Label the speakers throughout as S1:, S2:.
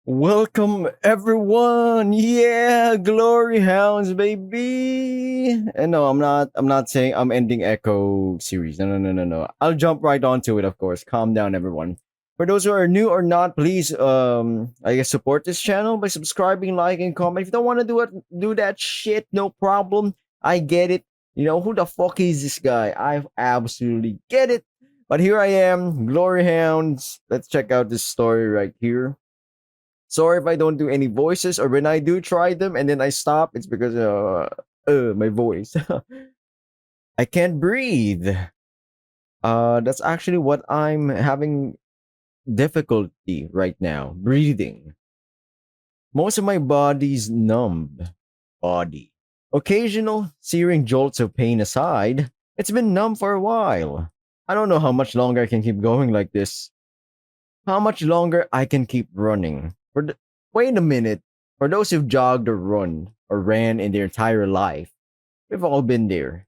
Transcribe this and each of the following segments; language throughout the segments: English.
S1: Welcome everyone. Yeah, glory hounds, baby. And no, I'm not saying I'm ending Echo series. No. I'll jump right onto it, of course. Calm down, everyone. For those who are new or not, please I guess support this channel by subscribing, liking, comment. If you don't want to do that shit, no problem. I get it. You know, who the fuck is this guy? I absolutely get it. But here I am, Glory Hounds. Let's check out this story right here. Sorry if I don't do any voices, or when I do try them and then I stop, it's because my voice. I can't breathe. That's actually what I'm having difficulty right now, breathing. Most of my body's numb. Body. Occasional searing jolts of pain aside, it's been numb for a while. I don't know how much longer I can keep going like this. How much longer I can keep running. Wait a minute. For those who've jogged or run or ran in their entire life, we've all been there.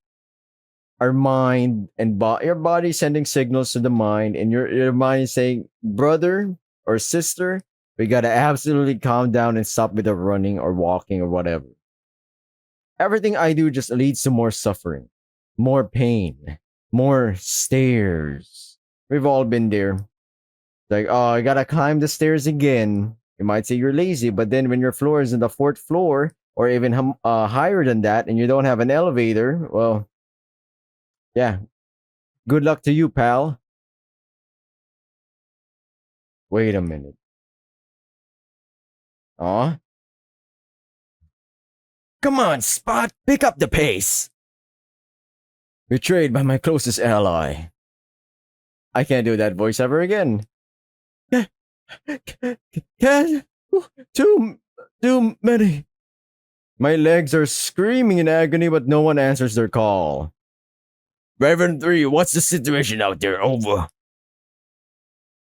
S1: Our mind and your body sending signals to the mind, and your mind is saying, brother or sister, we gotta absolutely calm down and stop with the running or walking or whatever. Everything I do just leads to more suffering, more pain, more stairs. We've all been there. Like, oh, I gotta climb the stairs again. You might say you're lazy, but then when your floor is in the fourth floor or even higher than that and you don't have an elevator, well, yeah, good luck to you, pal. Wait a minute. Aw. Come on, Spot, pick up the pace. Betrayed by my closest ally. I can't do that voice ever again. Can too many. My legs are screaming in agony, but no one answers their call. Reverend 3, what's the situation out there? Over.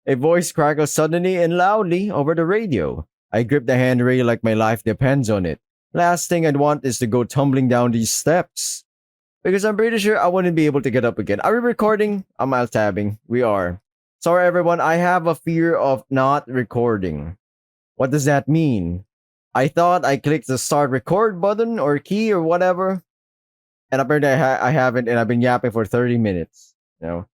S1: A voice crackles suddenly and loudly over the radio. I grip the handrail like my life depends on it. Last thing I'd want is to go tumbling down these steps. Because I'm pretty sure I wouldn't be able to get up again. Are we recording? I'm alt tabbing. We are. Sorry, everyone. I have a fear of not recording. What does that mean? I thought I clicked the start record button or key or whatever. And apparently I haven't, and I've been yapping for 30 minutes. You know?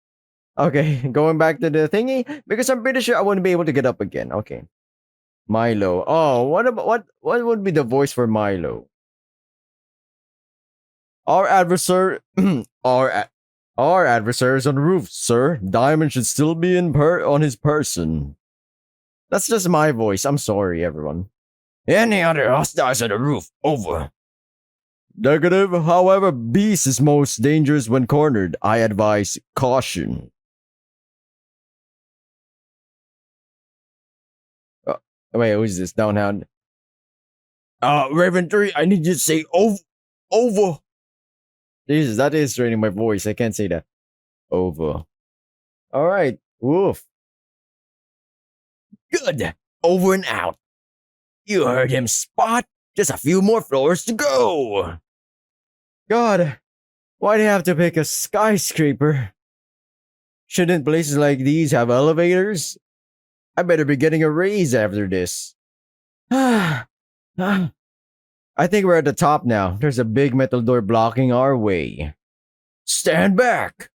S1: Okay, going back to the thingy, because I'm pretty sure I wouldn't be able to get up again. Okay. Milo. Oh, what would be the voice for Milo? Our adversary our our adversary is on the roof, sir. Diamond should still be on his person. That's just my voice. I'm sorry, everyone. Any other hostiles on the roof? Over. Negative. However, Beast is most dangerous when cornered. I advise caution. Wait, who's this? Dawn Hound. Raven 3, I need you to say over. Jesus, that is straining my voice. I can't say that. Over. Alright. Woof. Good. Over and out. You heard him, Spot. Just a few more floors to go. God, why do you have to pick a skyscraper? Shouldn't places like these have elevators? I better be getting a raise after this. I think we're at the top now. There's a big metal door blocking our way. Stand back!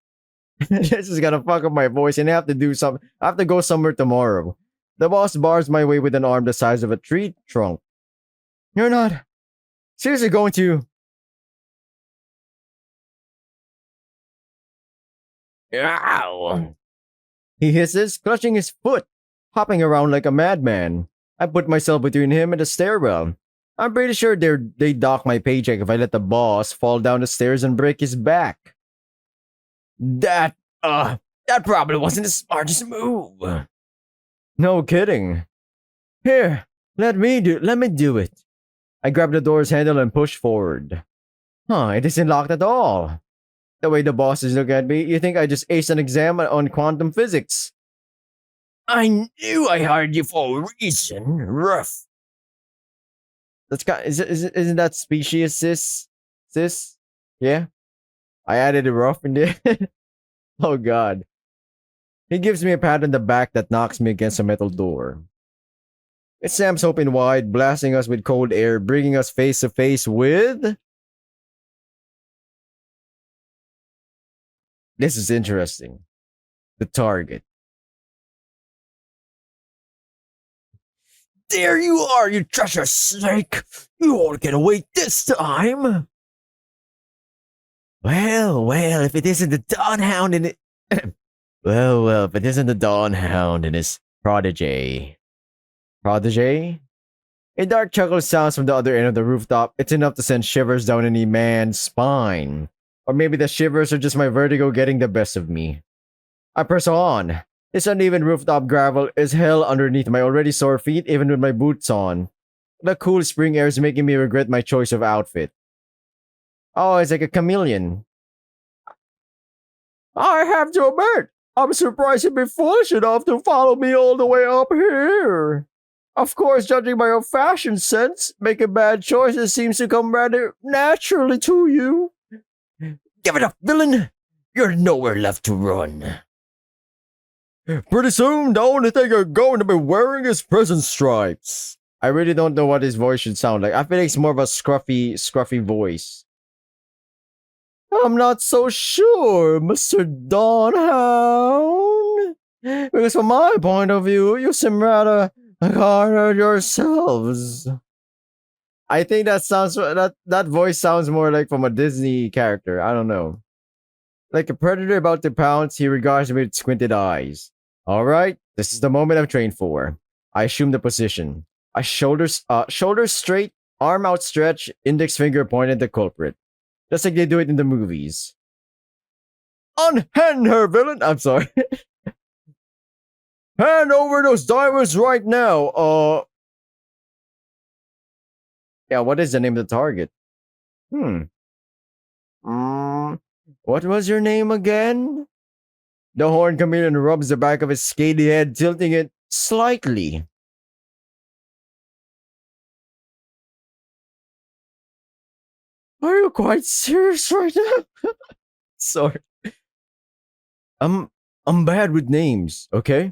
S1: This is gonna fuck up my voice and I have to do something. I have to go somewhere tomorrow. The boss bars my way with an arm the size of a tree trunk. You're not seriously going to... Ow! He hisses, clutching his foot, hopping around like a madman. I put myself between him and the stairwell. I'm pretty sure they dock my paycheck if I let the boss fall down the stairs and break his back. That probably wasn't the smartest move. No kidding. Here, let me do it. I grab the door's handle and push forward. It isn't locked at all. The way the bosses look at me, you think I just aced an exam on quantum physics. I knew I hired you for a reason, rough. That's isn't that species, sis? Sis? Yeah? I added a rough in there. Oh god. He gives me a pat on the back that knocks me against a metal door. It slams open wide, blasting us with cold air, bringing us face to face with. This is interesting. The target. There you are, you treasure snake! You won't get away this time! Well, if it isn't the Dawn Hound and it. well, if it isn't the Dawn Hound and his protege. Protege? A dark chuckle sounds from the other end of the rooftop. It's enough to send shivers down any man's spine. Or maybe the shivers are just my vertigo getting the best of me. I press on. This uneven rooftop gravel is hell underneath my already sore feet, even with my boots on. The cool spring air is making me regret my choice of outfit. Oh, it's like a chameleon. I have to admit, I'm surprised you'd be foolish enough to follow me all the way up here. Of course, judging by your fashion sense, making bad choices seems to come rather naturally to you. Give it up, villain! You're nowhere left to run. Pretty soon, the only thing you're going to be wearing is prison stripes. I really don't know what his voice should sound like. I feel like it's more of a scruffy voice. I'm not so sure, Mr. Dawn Hound. Because from my point of view, you seem rather hard yourselves. I think that voice sounds more like from a Disney character. I don't know. Like a predator about to pounce, he regards me with squinted eyes. Alright, this is the moment I've trained for. I assume the position. Shoulders straight, arm outstretched, index finger pointed at the culprit. Just like they do it in the movies. Unhand her, villain! I'm sorry. Hand over those diamonds right now. Yeah, what is the name of the target? What was your name again? The horned chameleon rubs the back of his scaly head, tilting it slightly. Are you quite serious right now? Sorry. I'm bad with names, okay?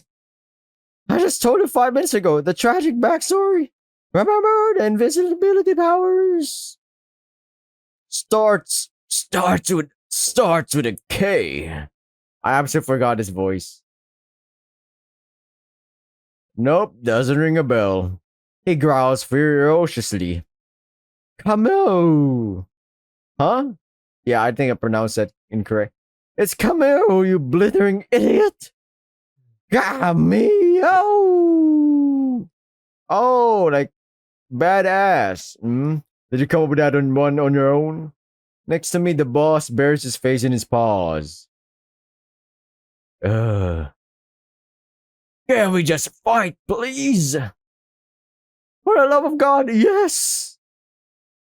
S1: I just told you 5 minutes ago the tragic backstory. Remember the invisibility powers? Starts with a K. I absolutely forgot his voice. Nope, doesn't ring a bell. He growls ferociously. Camille! Huh? Yeah, I think I pronounced that incorrect. It's Camille, you blithering idiot! Camille! Oh, like badass. Did you come up with that one on your own? Next to me, the boss buries his face in his paws. Can we just fight, please? For the love of God, yes!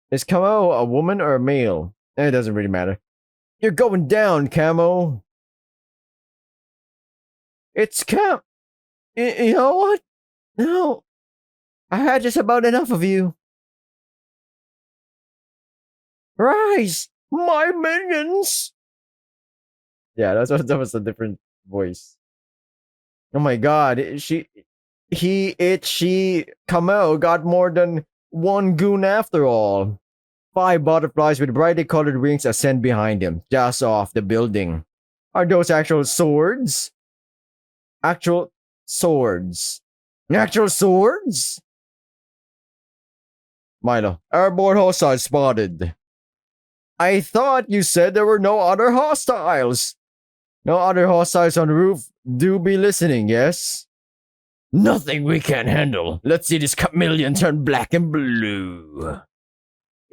S1: Is Camo a woman or a male? It doesn't really matter. You're going down, Camo. It's Cam. You know what? No. I had just about enough of you. Rise, my minions! Yeah, that was a different voice. Oh my god, she, Camel got more than one goon after all. 5 butterflies with brightly colored wings ascend behind him, just off the building. Are those actual swords? Actual swords. Actual swords? Milo, airborne hostiles spotted. I thought you said there were no other hostiles. No other hostiles on the roof. Do be listening, yes? Nothing we can't handle. Let's see this chameleon turn black and blue.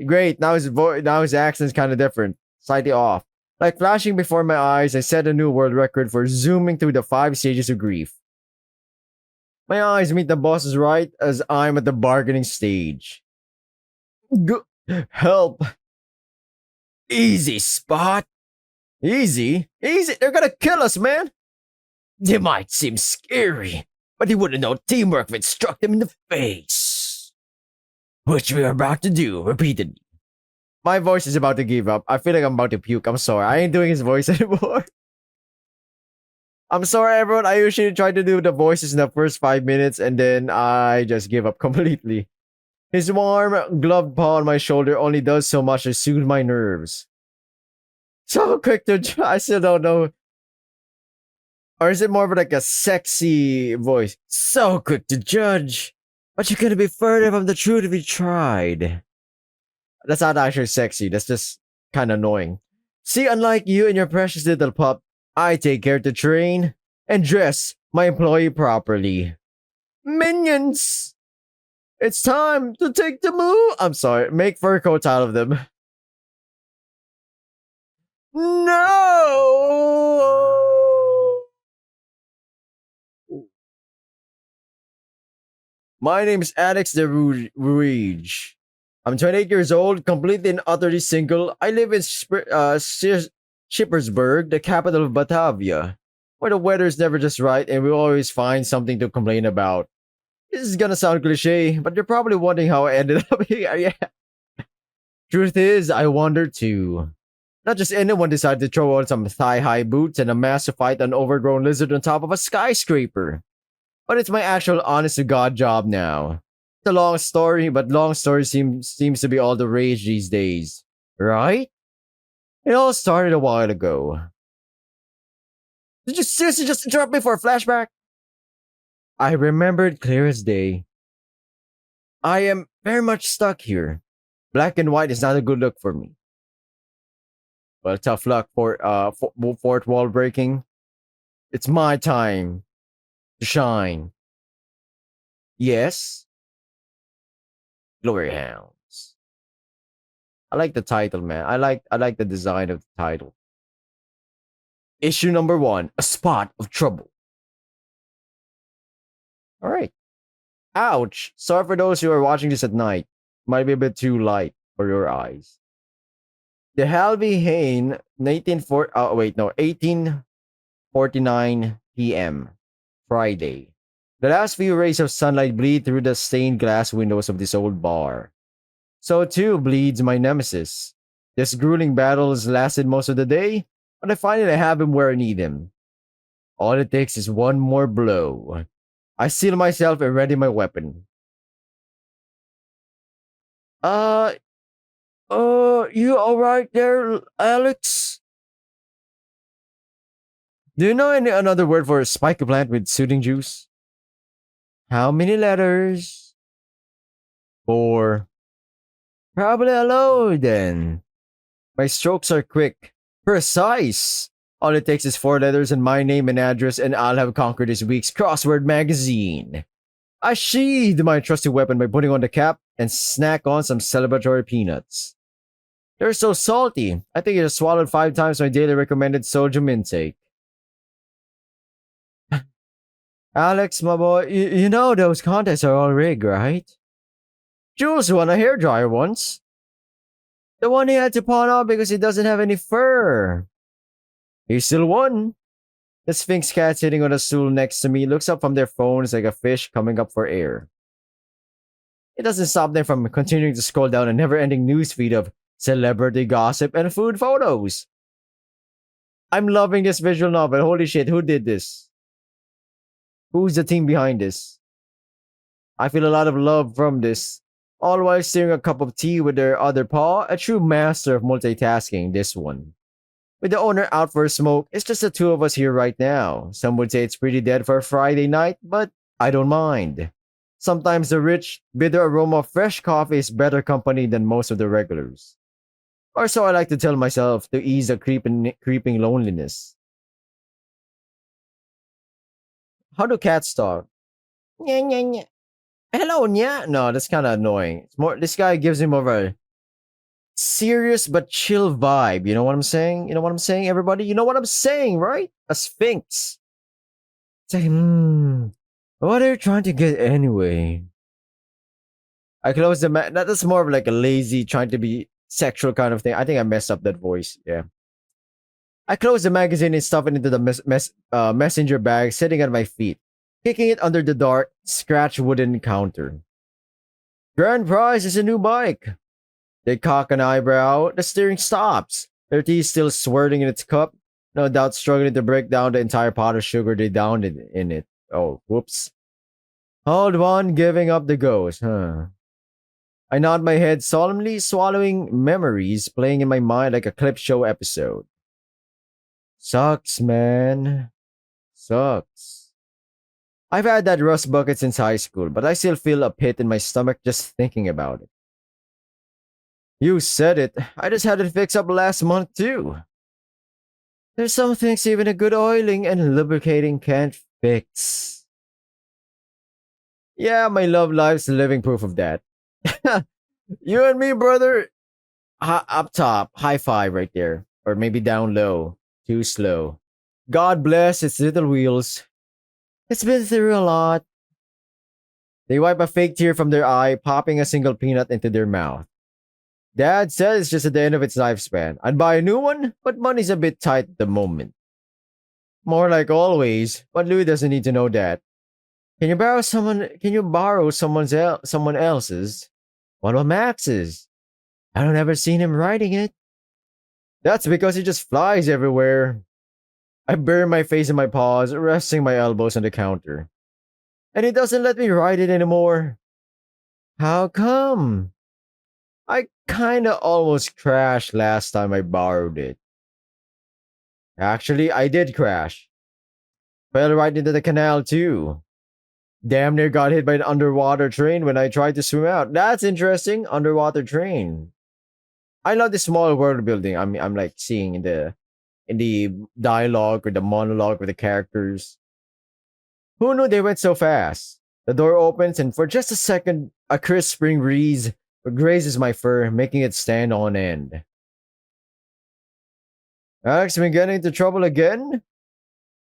S1: Great, now his accent's kind of different. Slightly off. Like flashing before my eyes, I set a new world record for zooming through the 5 stages of grief. My eyes meet the boss's right as I'm at the bargaining stage. Help. Easy, Spot. Easy? They're gonna kill us, man. They might seem scary, but they wouldn't know teamwork if it struck them in the face. Which we are about to do repeatedly. My voice is about to give up. I feel like I'm about to puke. I'm sorry. I ain't doing his voice anymore. I'm sorry, everyone. I usually try to do the voices in the first 5 minutes and then I just give up completely. His warm, gloved paw on my shoulder only does so much to soothe my nerves. So quick to I still don't know. Or is it more of like a sexy voice? So quick to judge. But you couldn't be further from the truth if you tried. That's not actually sexy. That's just kind of annoying. See, unlike you and your precious little pup, I take care to train and dress my employee properly. Minions! It's time to take the move. I'm sorry, make fur coats out of them. No! My name is Alex de Rooij. I'm 28 years old, completely and utterly single. I live in Schippersburg, the capital of Batavia, where the weather's never just right and we always find something to complain about. This is gonna sound cliche, but you're probably wondering how I ended up here. Yeah. Truth is, I wonder too. Not just anyone decided to throw on some thigh-high boots and amass to fight an overgrown lizard on top of a skyscraper. But it's my actual honest-to-God job now. It's a long story, but long story seems to be all the rage these days. Right? It all started a while ago. Did you seriously just interrupt me for a flashback? I remembered clear as day. I am very much stuck here. Black and white is not a good look for me. Well, tough luck for fourth wall breaking. It's my time to shine. Yes, Glory Hounds. I like the title, man. I like the design of the title. Issue number 1, A Spot of Trouble. All right. Ouch. Sorry for those who are watching this at night. Might be a bit too light for your eyes. The Halby Hain, 1849 p.m. Friday. The last few rays of sunlight bleed through the stained glass windows of this old bar. So too bleeds my nemesis. This grueling battle has lasted most of the day, but I finally have him where I need him. All it takes is one more blow. I seal myself and ready my weapon. You alright there, Alex? Do you know another word for a spiky plant with soothing juice? How many letters? 4. Probably hello then. My strokes are quick, precise. All it takes is 4 letters and my name and address, and I'll have conquered this week's crossword magazine. I sheathed my trusty weapon by putting on the cap and snack on some celebratory peanuts. They're so salty. I think I just swallowed 5 times my daily recommended sodium intake. Alex, my boy, you know those contests are all rigged, right? Jules won a hairdryer once. The one he had to pawn off because he doesn't have any fur. He still won. The Sphinx cat sitting on a stool next to me looks up from their phones like a fish coming up for air. It doesn't stop them from continuing to scroll down a never-ending newsfeed of celebrity gossip and food photos. I'm loving this visual novel. Holy shit, who did this? Who's the team behind this? I feel a lot of love from this. All while stirring a cup of tea with their other paw, a true master of multitasking, this one. With the owner out for a smoke, it's just the two of us here right now. Some would say it's pretty dead for a Friday night, but I don't mind. Sometimes the rich, bitter aroma of fresh coffee is better company than most of the regulars. Or so I like to tell myself to ease the creeping loneliness. How do cats talk? Nya, nya, nya. Hello, nya. No, that's kind of annoying. It's more. This guy gives him more of a serious but chill vibe. You know what I'm saying? You know what I'm saying, everybody? You know what I'm saying, right? A sphinx. It's like, what are you trying to get anyway? I closed the that's more of like a lazy, trying to be sexual kind of thing. I think I messed up that voice. Yeah. I closed the magazine and stuffed it into the messenger bag sitting at my feet, kicking it under the dark, scratch wooden counter. Grand prize is a new bike. They cock an eyebrow, the steering stops, their tea still swirling in its cup. No doubt struggling to break down the entire pot of sugar they downed in it. Oh, whoops. Hold on, giving up the ghost, huh? I nod my head solemnly, swallowing memories playing in my mind like a clip show episode. Sucks, man. Sucks. I've had that rust bucket since high school, but I still feel a pit in my stomach just thinking about it. You said it. I just had it fixed up last month, too. There's some things even a good oiling and lubricating can't fix. Yeah, my love life's living proof of that. You and me, brother. Up top, high five right there. Or maybe down low. Too slow. God bless its little wheels. It's been through a lot. They wipe a fake tear from their eye, popping a single peanut into their mouth. Dad said it's just at the end of its lifespan. I'd buy a new one, but money's a bit tight at the moment. More like always, but Louis doesn't need to know that. Can you borrow someone else's? What about Max's? I don't ever seen him riding it. That's because he just flies everywhere. I bury my face in my paws, resting my elbows on the counter. And he doesn't let me ride it anymore. How come? I kinda almost crashed last time I borrowed it. Actually, I did crash. Fell right into the canal too. Damn near got hit by an underwater train when I tried to swim out. That's interesting. Underwater train. I love the small world building. I'm like seeing in the dialogue or the monologue with the characters. Who knew they went so fast? The door opens and for just a second, a crisp spring breeze grazes my fur, making it stand on end. Alex been getting into trouble again?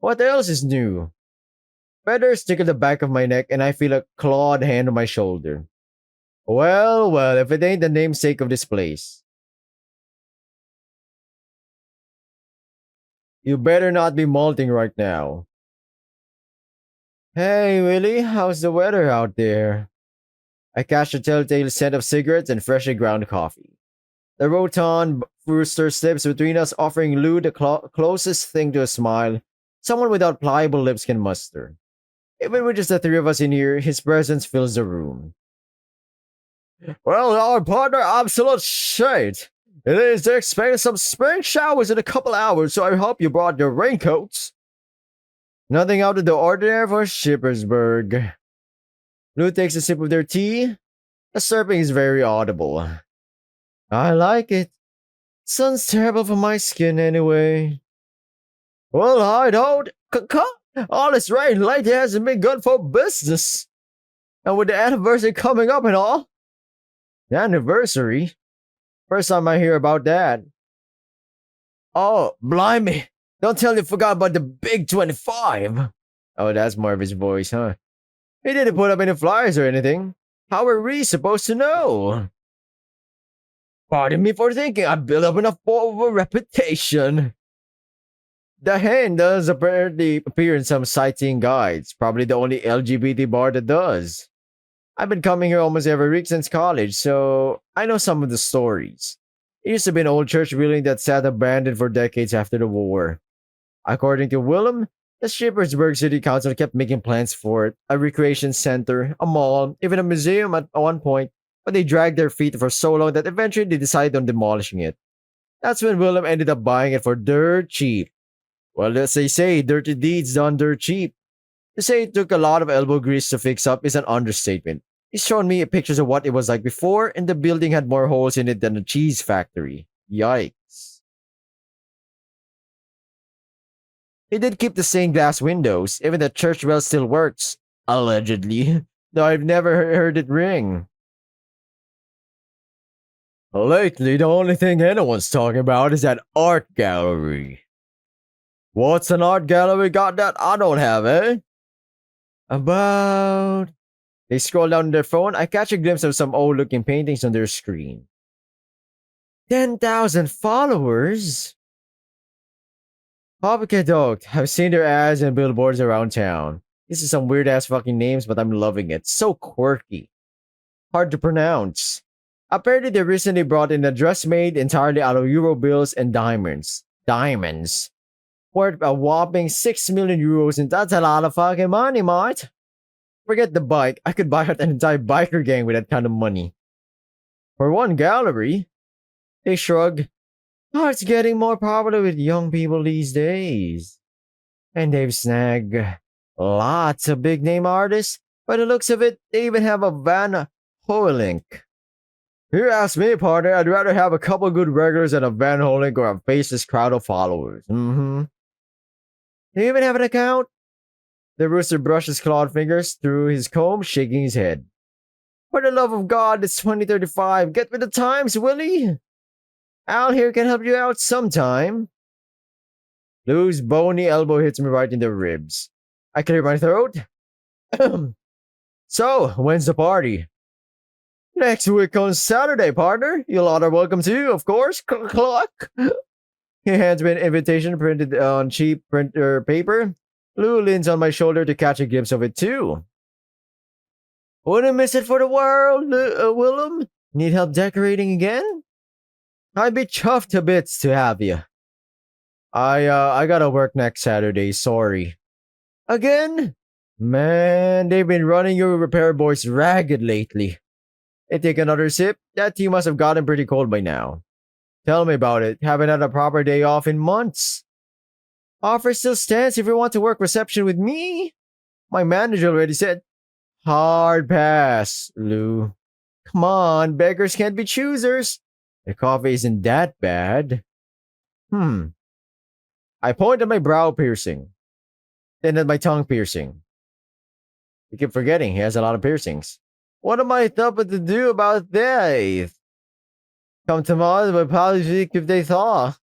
S1: What else is new? Feathers tickle the back of my neck and I feel a clawed hand on my shoulder. Well, if it ain't the namesake of this place. You better not be molting right now. Hey, Willie, how's the weather out there? I catch the telltale scent of cigarettes and freshly ground coffee. The rotund rooster slips between us, offering Lou the closest thing to a smile someone without pliable lips can muster. Even with just the three of us in here, his presence fills the room. Well, our partner, absolute shit. It is to expect some spring showers in a couple hours, so I hope you brought your raincoats. Nothing out of the ordinary for Shippersburg. Lou takes a sip of their tea. The slurping is very audible. I like it. Sun's terrible for my skin anyway. Well, I don't. All this rain lately hasn't been good for business. And with the anniversary coming up and all. The anniversary? First time I hear about that. Oh, blimey. Don't tell you forgot about the big 25. Oh, that's Marvin's voice, huh? He didn't put up any flyers or anything. How are we supposed to know? Pardon me for thinking I built up enough of a reputation. The hen does apparently appear in some sightseeing guides, probably the only LGBT bar that does. I've been coming here almost every week since college, so I know some of the stories. It used to be an old church building that sat abandoned for decades after the war. According to Willem, the Shippensburg City Council kept making plans for it, a recreation center, a mall, even a museum at one point, but they dragged their feet for so long that eventually they decided on demolishing it. That's when Willem ended up buying it for dirt cheap. Well, as they say, dirty deeds done dirt cheap. To say it took a lot of elbow grease to fix up is an understatement. He's shown me pictures of what it was like before, and the building had more holes in it than a cheese factory. Yikes. He did keep the stained glass windows, even the church bell still works. Allegedly. Though I've never heard it ring. Lately, the only thing anyone's talking about is that art gallery. What's an art gallery got that I don't have, eh? About... They scroll down their phone. I catch a glimpse of some old-looking paintings on their screen. 10,000 followers? Dog. I've seen their ads and billboards around town. This is some weird-ass fucking names, but I'm loving it. So quirky. Hard to pronounce. Apparently, they recently brought in a dress made entirely out of euro bills and diamonds. Diamonds. worth a whopping 6 million euros, and that's a lot of fucking money, mate. Forget the bike. I could buy out an entire biker gang with that kind of money. For one gallery, they shrug. Oh, it's getting more popular with young people these days. And they've snagged lots of big name artists. By the looks of it, they even have a Van Hoylink. If you ask me, partner, I'd rather have a couple good regulars than a Van Hoylink or a faceless crowd of followers. Mm-hmm. They even have an account? The rooster brushes clawed fingers through his comb, shaking his head. For the love of God, it's 2035. Get with the times, Willie. Al here can help you out sometime. Lou's bony elbow hits me right in the ribs. I clear my throat. So, when's the party? Next week on Saturday, partner. You'll are welcome to, of course. Clock. He hands me an invitation printed on cheap printer paper. Lou leans on my shoulder to catch a glimpse of it too. Wouldn't miss it for the world, Willem. Need help decorating again? I'd be chuffed to bits to have you. I gotta work next Saturday, sorry. Again? Man, they've been running your repair boys ragged lately. Hey, take another sip? That tea must have gotten pretty cold by now. Tell me about it. Haven't had a proper day off in months. Offer still stands if you want to work reception with me. My manager already said, hard pass, Lou. Come on, beggars can't be choosers. The coffee isn't that bad. I point at my brow piercing, then at my tongue piercing. You keep forgetting he has a lot of piercings. What am I supposed to do about that? Come to mind, but probably if they thaw.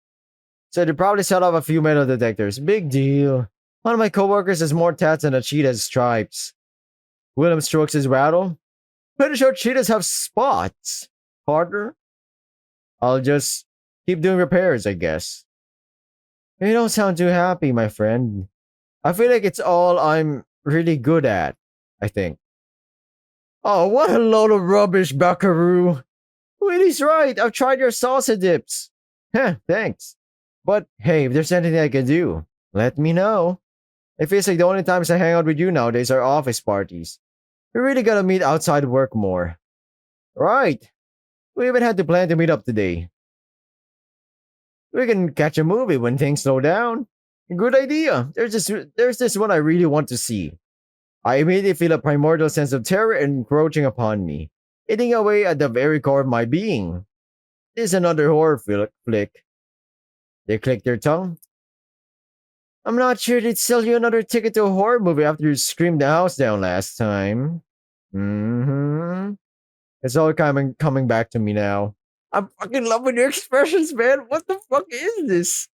S1: So they probably set off a few metal detectors. Big deal. One of my coworkers has more tats than a cheetah's stripes. Willem strokes his rattle. Pretty sure cheetahs have spots, partner. I'll just keep doing repairs, I guess. You don't sound too happy, my friend. I feel like it's all I'm really good at, I think. Oh, what a load of rubbish, buckaroo. Willie's right. I've tried your salsa dips. Heh, thanks. But hey, if there's anything I can do, let me know. It feels like the only times I hang out with you nowadays are office parties. We really gotta meet outside work more. Right. We even had to plan to meet up today. We can catch a movie when things slow down. Good idea. There's this one I really want to see. I immediately feel a primordial sense of terror encroaching upon me, eating away at the very core of my being. This is another horror flick. They click their tongue. I'm not sure they'd sell you another ticket to a horror movie after you screamed the house down last time. Mm-hmm. It's all coming back to me now. I'm fucking loving your expressions, man. What the fuck is this?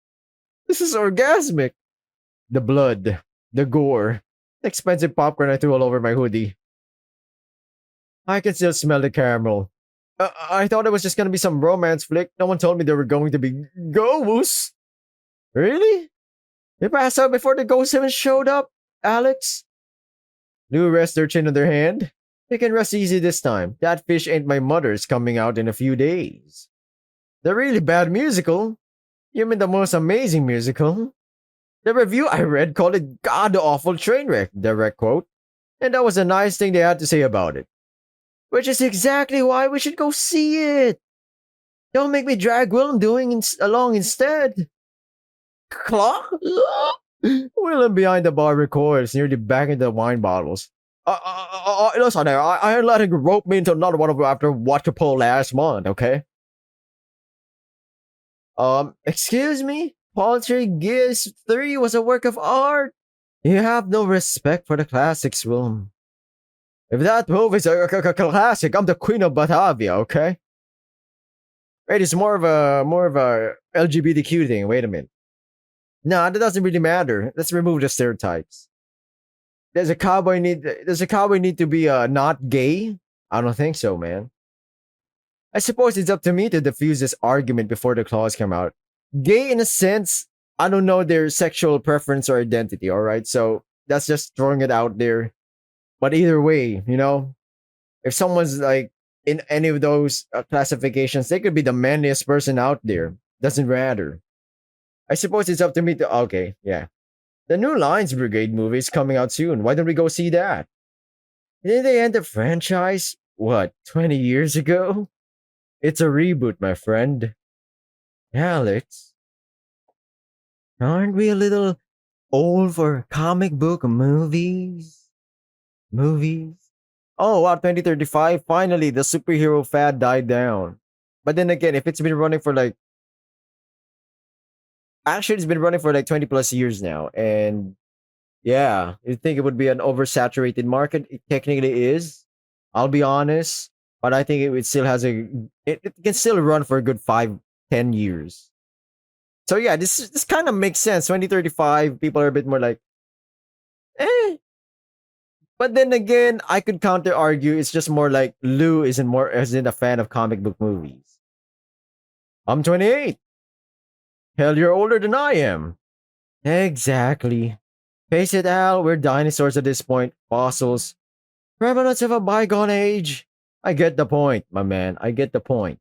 S1: This is orgasmic. The blood, the gore, the expensive popcorn I threw all over my hoodie. I can still smell the caramel. I thought it was just gonna be some romance flick. No one told me there were going to be ghosts. Really? You passed out before the ghosts even showed up, Alex? Lou rests their chin on their hand. They can rest easy this time. That fish ain't my mother's coming out in a few days. The really bad musical? You mean the most amazing musical? The review I read called it god-awful train wreck, direct quote. And that was a nice thing they had to say about it. Which is exactly why we should go see it. Don't make me drag Willem along instead. Clock? Willem behind the bar recoils, nearly banging the wine bottles. Listen there, I ain't letting you rope me into another one of after what you pulled last month, okay? Excuse me? Poltergeist 3 was a work of art. You have no respect for the classics, Willem. If that movie's a classic, I'm the queen of Batavia, okay? Wait, it's more of a LGBTQ thing. Wait a minute. Nah, that doesn't really matter. Let's remove the stereotypes. Does a cowboy need to be not gay? I don't think so, man. I suppose it's up to me to defuse this argument before the claws come out. Gay in a sense, I don't know their sexual preference or identity, alright? So that's just throwing it out there. But either way, you know, if someone's like in any of those classifications, they could be the manliest person out there. Doesn't matter. I suppose it's up to me to. Okay, yeah. The new Lions Brigade movie is coming out soon. Why don't we go see that? Didn't they end the franchise? What, 20 years ago? It's a reboot, my friend. Alex, aren't we a little old for comic book movies? Movies? Oh, wow, 2035. Finally, the superhero fad died down. But then again, if it's been running for like, actually, it's been running for like 20 plus years now. And yeah, you think it would be an oversaturated market? It technically is. I'll be honest. But I think it still has it can still run for a good 5, 10 years. So yeah, this kind of makes sense. 2035, people are a bit more like, eh. But then again, I could counter argue it's just more like Lou isn't a fan of comic book movies. I'm 28. Hell, you're older than I am. Exactly. Face it, Al, we're dinosaurs at this point, fossils, remnants of a bygone age. I get the point, my man. I get the point.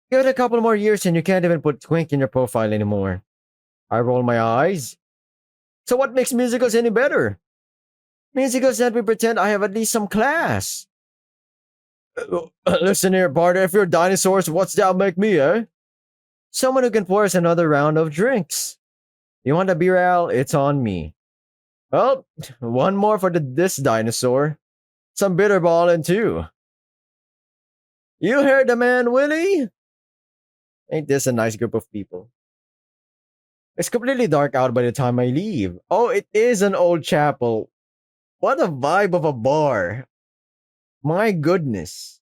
S1: Give it a couple more years and you can't even put twink in your profile anymore. I roll my eyes. So what makes musicals any better? Musicals let me pretend I have at least some class. Listen here, partner. If you're dinosaurs, what's that make me, eh? Someone who can pour us another round of drinks. You want a beer, Al? It's on me. Well, one more for this dinosaur. Some bitter ball in too. You heard the man, Willie? Ain't this a nice group of people? It's completely dark out by the time I leave. Oh, it is an old chapel. What a vibe of a bar. My goodness.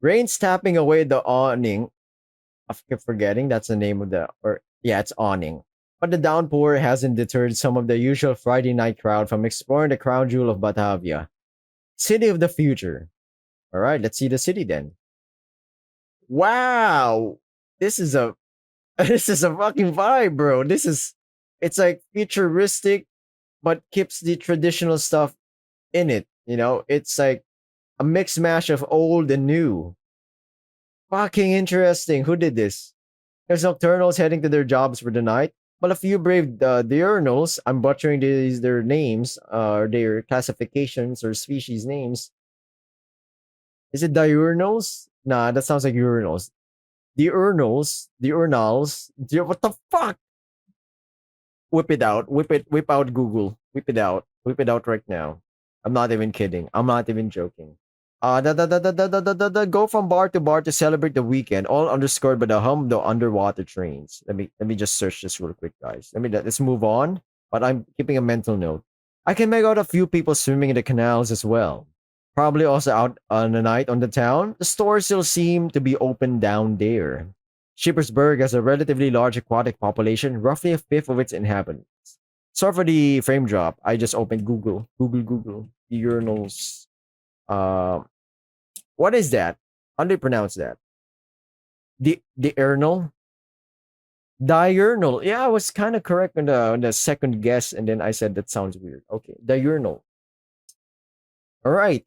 S1: Rain's tapping away the awning. I keep forgetting that's the name of or yeah, it's awning. But the downpour hasn't deterred some of the usual Friday night crowd from exploring the crown jewel of Batavia. City of the future. All right, let's see the city then. Wow. This is a this is a fucking vibe, bro. It's like futuristic but keeps the traditional stuff in it, you know? It's like a mixed mash of old and new. Fucking interesting. Who did this? There's nocturnals heading to their jobs for the night, but a few brave diurnals, I'm butchering their names, or their classifications or species names. Is it diurnals? Nah, that sounds like urinals. Diurnals. What the fuck? Whip it out. Whip out Google. Whip it out right now. I'm not even kidding. I'm not even joking. Go from bar to celebrate the weekend, all underscored by the hum of the underwater trains. Let me just search this real quick, guys. Let's move on. But I'm keeping a mental note. I can make out a few people swimming in the canals as well. Probably also out on a night on the town. The stores still seem to be open down there. Shippensburg has a relatively large aquatic population, roughly a fifth of its inhabitants. Sorry for the frame drop. I just opened Google. Urinals. Uh, what is that? How do you pronounce that? The urinal? Diurnal. Yeah, I was kind of correct on the second guess, and then I said that sounds weird. Okay, diurnal. All right.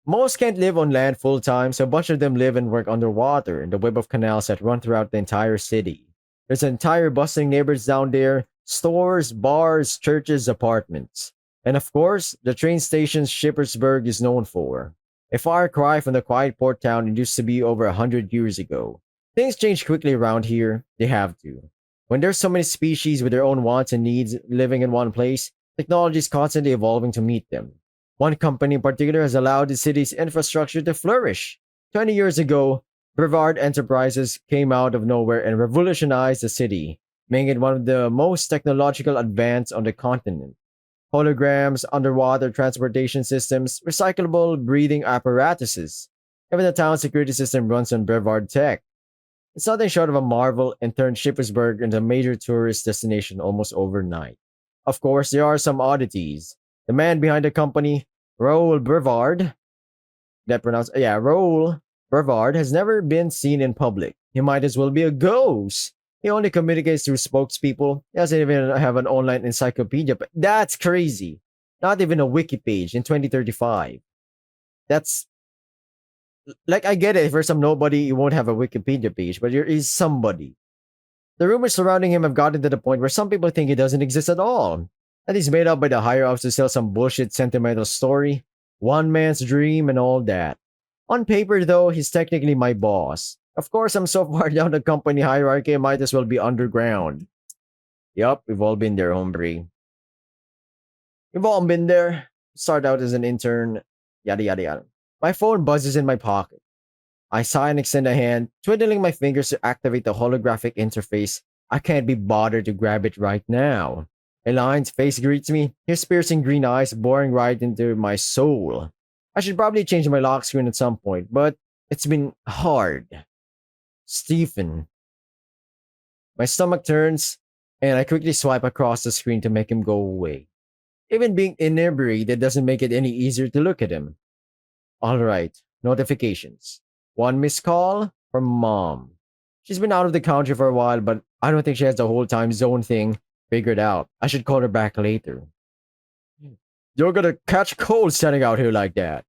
S1: Most can't live on land full time, so a bunch of them live and work underwater in the web of canals that run throughout the entire city. There's entire bustling neighborhoods down there, stores, bars, churches, apartments. And of course, the train station Shippensburg is known for. A far cry from the quiet port town it used to be over 100 years ago. Things change quickly around here. They have to. When there's so many species with their own wants and needs living in one place, technology is constantly evolving to meet them. One company in particular has allowed the city's infrastructure to flourish. 20 years ago, Brevard Enterprises came out of nowhere and revolutionized the city, making it one of the most technological advanced on the continent. Holograms, underwater transportation systems, recyclable breathing apparatuses. Even the town security system runs on Brevard tech. It's nothing short of a marvel and turned Shippensburg into a major tourist destination almost overnight. Of course, there are some oddities. The man behind the company, Raoul Brevard, Raoul Brevard has never been seen in public. He might as well be a ghost. He only communicates through spokespeople. He doesn't even have an online encyclopedia. But that's crazy. Not even a wiki page in 2035. That's like I get it. For some nobody, you won't have a Wikipedia page, but you're somebody. The rumors surrounding him have gotten to the point where some people think he doesn't exist at all. And he's made up by the higher ups to sell some bullshit sentimental story, one man's dream, and all that. On paper, though, he's technically my boss. Of course, I'm so far down the company hierarchy, I might as well be underground. Yup, we've all been there, hombre. We've all been there. Start out as an intern, yada yada yada. My phone buzzes in my pocket. I sigh and extend a hand, twiddling my fingers to activate the holographic interface. I can't be bothered to grab it right now. Elaine's face greets me, his piercing green eyes boring right into my soul. I should probably change my lock screen at some point, but it's been hard. Stephen. My stomach turns, and I quickly swipe across the screen to make him go away. Even being inebriated doesn't make it any easier to look at him. Alright, notifications. One missed call from mom. She's been out of the country for a while, but I don't think she has the whole time zone thing figured out. I should call her back later. You're gonna catch cold standing out here like that.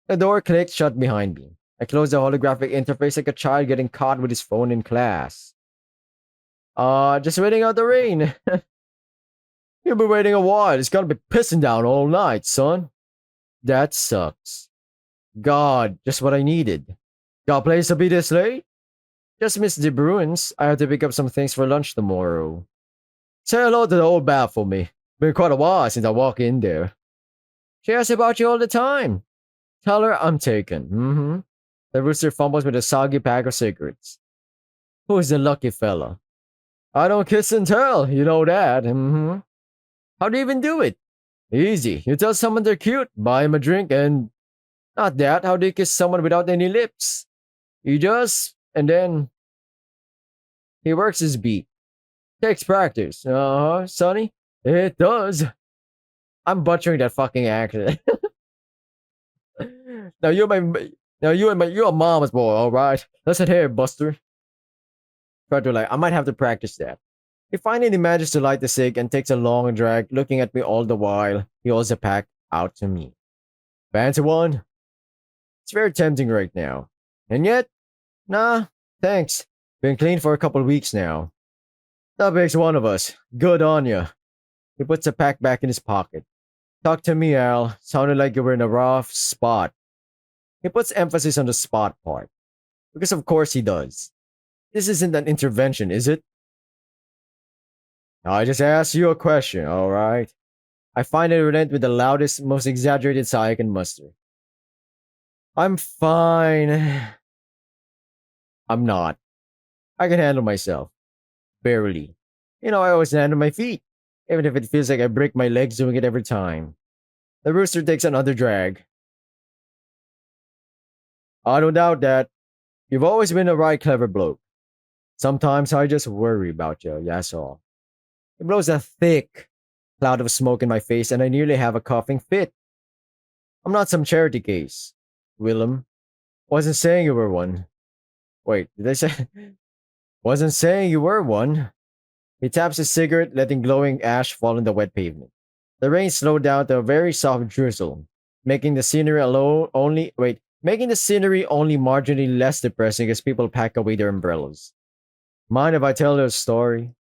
S1: The door clicked shut behind me. I closed the holographic interface like a child getting caught with his phone in class. Just waiting out the rain. You've been waiting a while. It's gonna be pissing down all night, son. That sucks. God, just what I needed. Got a place to be this late? Just missed the Bruins. I have to pick up some things for lunch tomorrow. Say hello to the old bat for me. Been quite a while since I walked in there. She asks about you all the time. Tell her I'm taken. Mm-hmm. The rooster fumbles with a soggy pack of cigarettes. Who's the lucky fella? I don't kiss and tell, you know that. Mm-hmm. How do you even do it? Easy. You tell someone they're cute, buy them a drink, and... Not that, how do you kiss someone without any lips? You just... and then... He works his beat. Takes practice. Uh-huh, Sonny. It does. I'm butchering that fucking accent. now you're a mama's boy, alright? Listen here, Buster. Try to like, I might have to practice that. He finally manages to light the cig and takes a long drag, looking at me all the while. He holds a pack out to me. Fancy one? It's very tempting right now. And yet, nah, thanks. Been clean for a couple weeks now. That makes one of us. Good on ya. He puts the pack back in his pocket. Talk to me, Al. Sounded like you were in a rough spot. He puts emphasis on the spot part. Because of course he does. This isn't an intervention, is it? I just asked you a question, alright? I finally relent with the loudest, most exaggerated sigh I can muster. I'm fine. I'm not. I can handle myself. Barely. You know, I always land on my feet, even if it feels like I break my legs doing it every time. The rooster takes another drag. I don't doubt that. You've always been a right clever bloke. Sometimes I just worry about you, that's all. It blows a thick cloud of smoke in my face and I nearly have a coughing fit. I'm not some charity case. Willem. Wasn't saying you were one. Wait, did I say... Wasn't saying you were one. He taps his cigarette, letting glowing ash fall on the wet pavement. The rain slowed down to a very soft drizzle, making the scenery only marginally less depressing as people pack away their umbrellas. Mind if I tell you a story?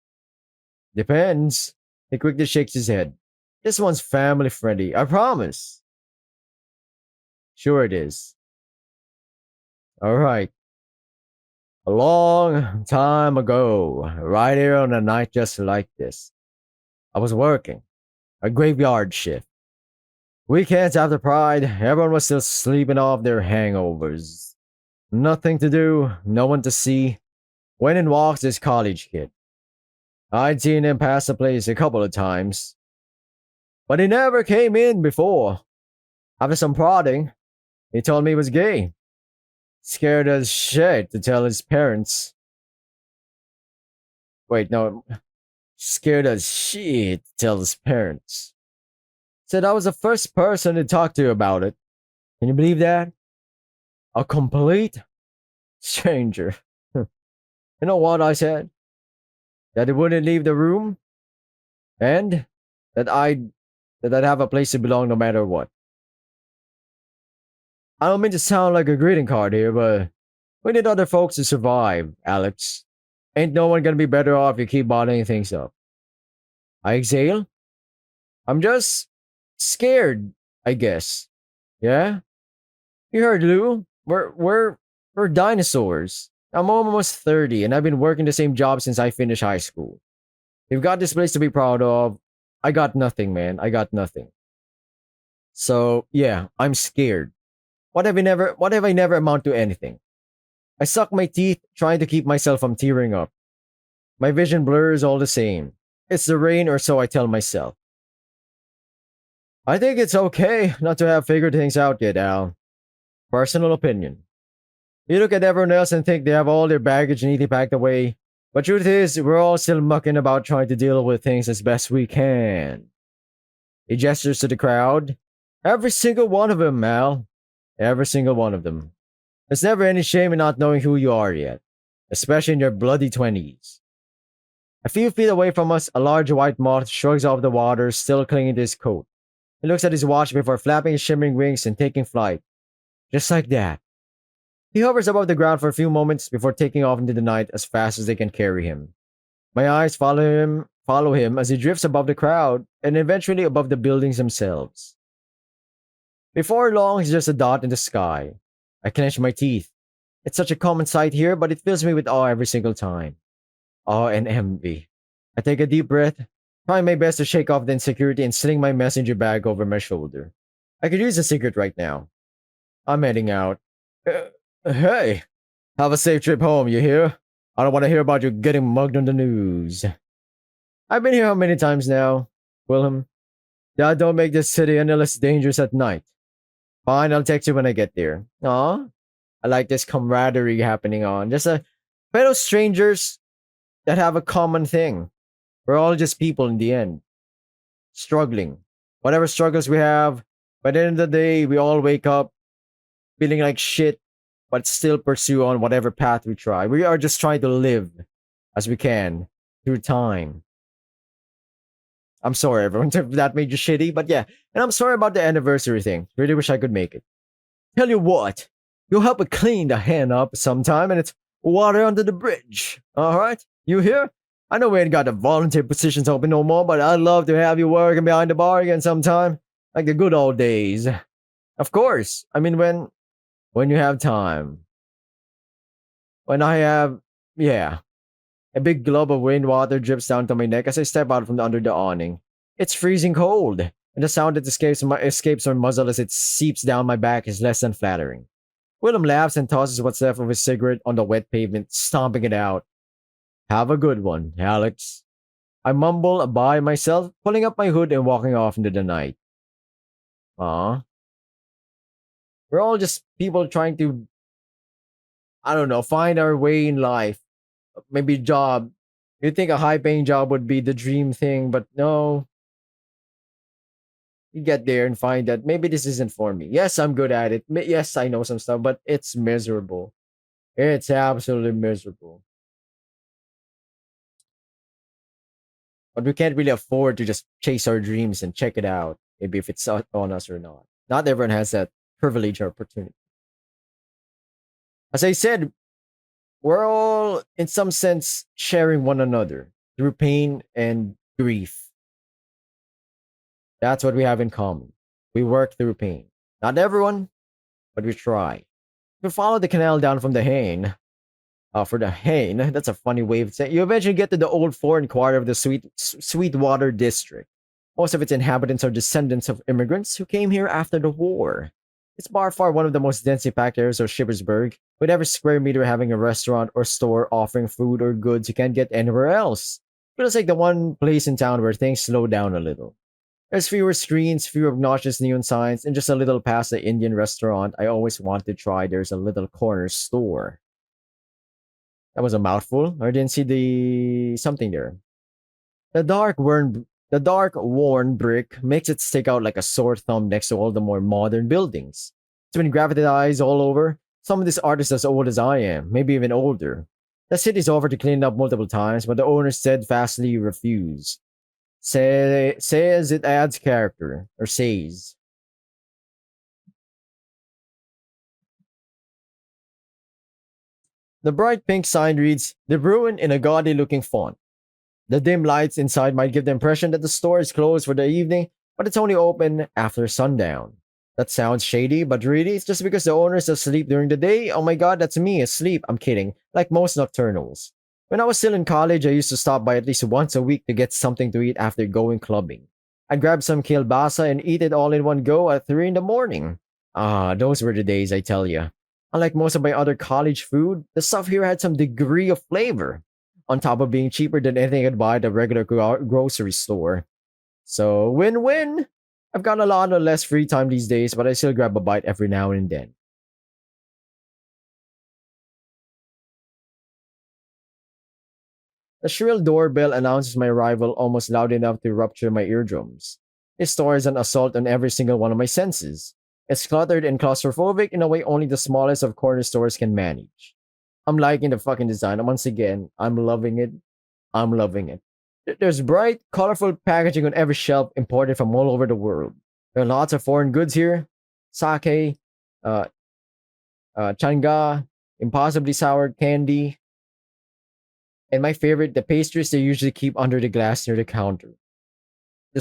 S1: Depends. He quickly shakes his head. This one's family friendly, I promise. Sure it is. Alright. A long time ago, right here on a night just like this, I was working a graveyard shift. Weekends after Pride, everyone was still sleeping off their hangovers. Nothing to do, no one to see. When in walks this college kid. I'd seen him pass the place a couple of times, but he never came in before. After some prodding, he told me he was gay. Scared as shit to tell his parents. Wait, no. Scared as shit to tell his parents. Said I was the first person to talk to about it. Can you believe that? A complete stranger. You know what I said? That he wouldn't leave the room, and that I'd have a place to belong no matter what. I don't mean to sound like a greeting card here, but we need other folks to survive, Alex. Ain't no one gonna be better off if you keep bottling things up. I exhale. I'm just scared, I guess. Yeah? You heard, Lou. We're dinosaurs. I'm almost 30 and I've been working the same job since I finished high school. You've got this place to be proud of. I got nothing, man. I got nothing. So yeah, I'm scared. What have I never amount to anything? I suck my teeth trying to keep myself from tearing up. My vision blurs all the same. It's the rain or so I tell myself. I think it's okay not to have figured things out yet, Al. Personal opinion. You look at everyone else and think they have all their baggage neatly packed away. But truth is, we're all still mucking about trying to deal with things as best we can. He gestures to the crowd. Every single one of them, Mal. Every single one of them. There's never any shame in not knowing who you are yet, especially in your bloody 20s. A few feet away from us, a large white moth shrugs off the water, still clinging to his coat. He looks at his watch before flapping his shimmering wings and taking flight. Just like that. He hovers above the ground for a few moments before taking off into the night as fast as they can carry him. My eyes follow him as he drifts above the crowd and eventually above the buildings themselves. Before long, he's just a dot in the sky. I clench my teeth. It's such a common sight here, but it fills me with awe every single time. Awe and envy. I take a deep breath, trying my best to shake off the insecurity and sling my messenger bag over my shoulder. I could use a cigarette right now. I'm heading out. Hey, have a safe trip home, you hear? I don't want to hear about you getting mugged on the news. I've been here how many times now, Wilhelm? That don't make this city any less dangerous at night. Fine, I'll text you when I get there. Aw, I like this camaraderie happening on. Just a fellow strangers that have a common thing. We're all just people in the end. Struggling. Whatever struggles we have, by the end of the day, we all wake up feeling like shit, but still pursue on whatever path we try. We are just trying to live as we can through time. I'm sorry, everyone, if that made you shitty, but yeah. And I'm sorry about the anniversary thing. Really wish I could make it. Tell you what, you'll help me clean the hen up sometime, and it's water under the bridge. Alright? You here? I know we ain't got the volunteer positions open no more, but I'd love to have you working behind the bar again sometime. Like the good old days. Of course. I mean, when you have time. When I have, yeah. A big glob of rainwater drips down to my neck as I step out from under the awning. It's freezing cold, and the sound that escapes my muzzle as it seeps down my back is less than flattering. Willem laughs and tosses what's left of his cigarette on the wet pavement, stomping it out. Have a good one, Alex. I mumble by myself, pulling up my hood and walking off into the night. Aw. We're all just people trying to, I don't know, find our way in life. Maybe job. You'd think a high paying job would be the dream thing, but no. You get there and find that maybe this isn't for me. Yes, I'm good at it. Yes, I know some stuff, but it's miserable. It's absolutely miserable. But we can't really afford to just chase our dreams and check it out. Maybe if it's on us or not. Not everyone has that privilege or opportunity. As I said, we're all, in some sense, sharing one another through pain and grief. That's what we have in common. We work through pain. Not everyone, but we try. If you follow the canal down from the Haine, for the Haine, that's a funny way of saying. You eventually get to the old foreign quarter of the Sweetwater district. Most of its inhabitants are descendants of immigrants who came here after the war. It's by far one of the most densely packed areas of Shiversburg, with every square meter having a restaurant or store offering food or goods you can't get anywhere else. Feels like the one place in town where things slow down a little. There's fewer screens, fewer obnoxious neon signs, and just a little past the Indian restaurant I always wanted to try, there's a little corner store. That was a mouthful. I didn't see the something there. The dark worn brick makes it stick out like a sore thumb next to all the more modern buildings. It's been gravitized all over. Some of these artists as old as I am, maybe even older. The city's offered to clean it up multiple times, but the owner steadfastly refused. Says it adds character, or says. The bright pink sign reads, The Ruin in a gaudy looking font. The dim lights inside might give the impression that the store is closed for the evening, but it's only open after sundown. That sounds shady, but really, it's just because the owner is asleep during the day. Oh my god, that's me asleep. I'm kidding. Like most nocturnals. When I was still in college, I used to stop by at least once a week to get something to eat after going clubbing. I'd grab some kielbasa and eat it all in one go at 3 in the morning. Ah, those were the days, I tell ya. Unlike most of my other college food, the stuff here had some degree of flavor, on top of being cheaper than anything I'd buy at a regular grocery store. So, win win! I've got a lot of less free time these days, but I still grab a bite every now and then. The shrill doorbell announces my arrival almost loud enough to rupture my eardrums. This store is an assault on every single one of my senses. It's cluttered and claustrophobic in a way only the smallest of corner stores can manage. I'm liking the fucking design. And once again, I'm loving it. I'm loving it. There's bright, colorful packaging on every shelf imported from all over the world. There are lots of foreign goods here. Sake, uh, changa, impossibly sour candy, and my favorite, the pastries they usually keep under the glass near the counter. The